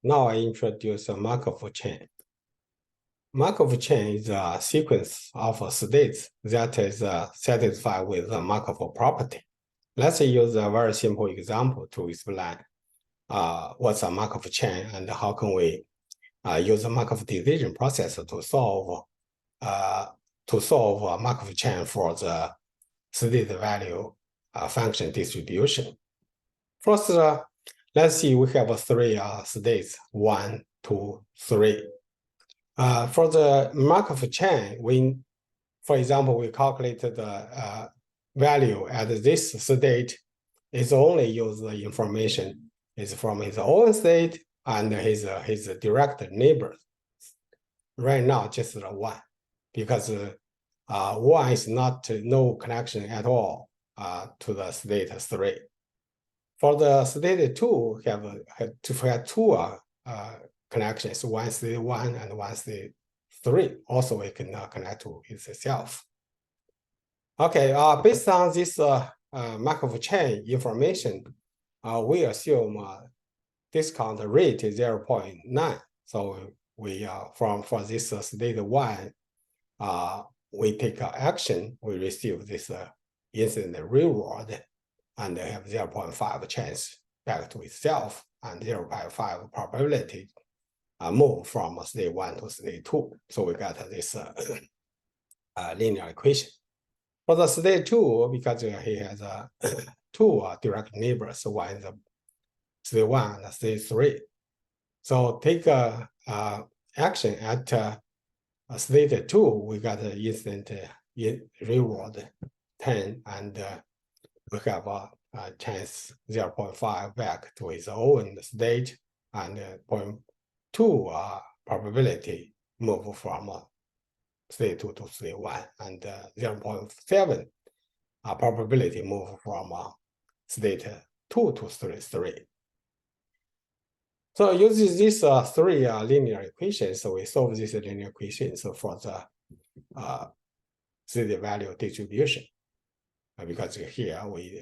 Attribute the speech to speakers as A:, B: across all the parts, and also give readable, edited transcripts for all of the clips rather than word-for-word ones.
A: Now I introduce a Markov chain. Markov chain is a sequence of states that is satisfied with the Markov property. Let's use a very simple example to explain what's a Markov chain and how can we use a Markov decision process to solve a Markov chain for the state value function distribution. First, let's see, we have three states, 1, 2, 3. For the Markov chain, for example, we calculated the value at this state is only use the information is from his own state and his direct neighbors. Right now, just the 1, because 1 is not no connection at all to the state 3. For the state 2, have two connections, one state 1 and one state 3. Also, it can connect to itself. Okay, based on this Markov chain information, we assume discount rate is 0.9. So we for this state 1, we take action, we receive this incident reward and have 0.5 chance back to itself and 0.5 probability move from state 1 to state 2. So we got this linear equation. For the state 2, because he has two direct neighbors, one is state 1 and state 3. So take action at state 2, we got the instant reward 10, and we have a chance 0.5 back to his own state, and 0.2 probability move from state 2 to state 1, and 0.7 probability move from state 2 to state 3. So using these three linear equations, so we solve these linear equations for the state value distribution. Because here we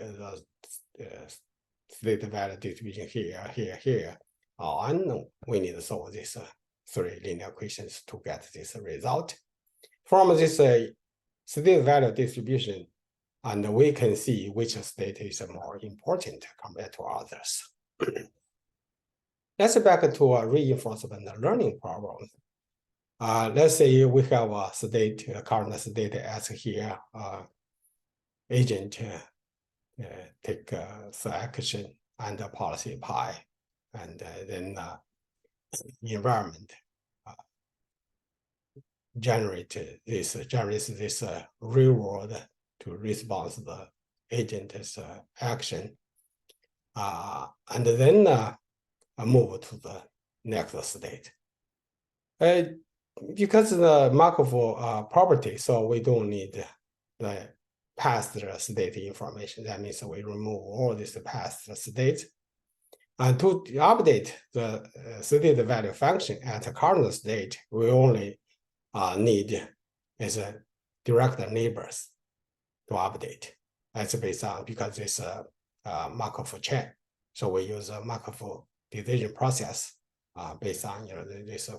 A: state value distribution here are unknown. We need to solve these three linear equations to get this result. From this state value distribution, and we can see which state is more important compared to others. Let's back to a reinforcement learning problem. Let's say we have a state, current state as here. Agent take the action under policy pi, and then environment generates this reward to respond to the agent's action, and then move to the next state. Because the Markov property, so we don't need the past state information. That means we remove all these past states. And to update the state value function at the current state, we only need is direct neighbors to update. That's based on, because it's a Markov chain. So we use a Markov decision process based on this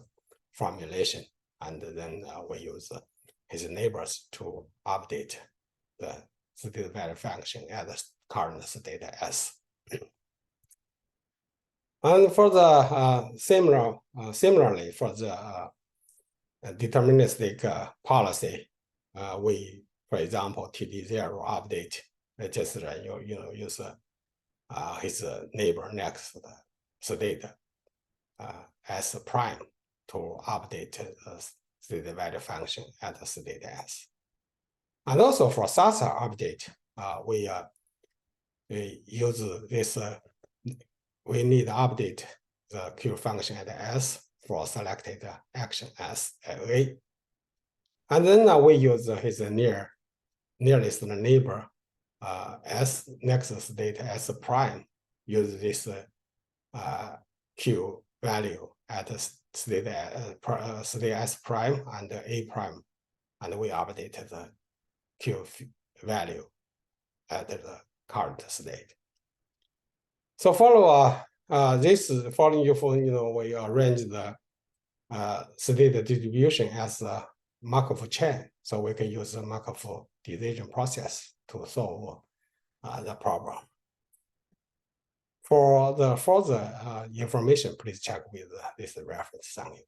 A: formulation, and then we use his neighbors to update the state value function at the current state S. And for the similarly for the deterministic policy, we, for example, TD0 update, just use his neighbor next state S prime to update the state value function at the state S. And also for SASA update, we use this, we need to update the Q function at S for selected action S at A. And then we use his nearest neighbor S next state S prime, use this Q value at state S prime and A prime, and we update the Q value at the current state. So follow this is following you for, we arrange the state distribution as a Markov chain. So we can use the Markov decision process to solve the problem. For the further information, please check with this reference on your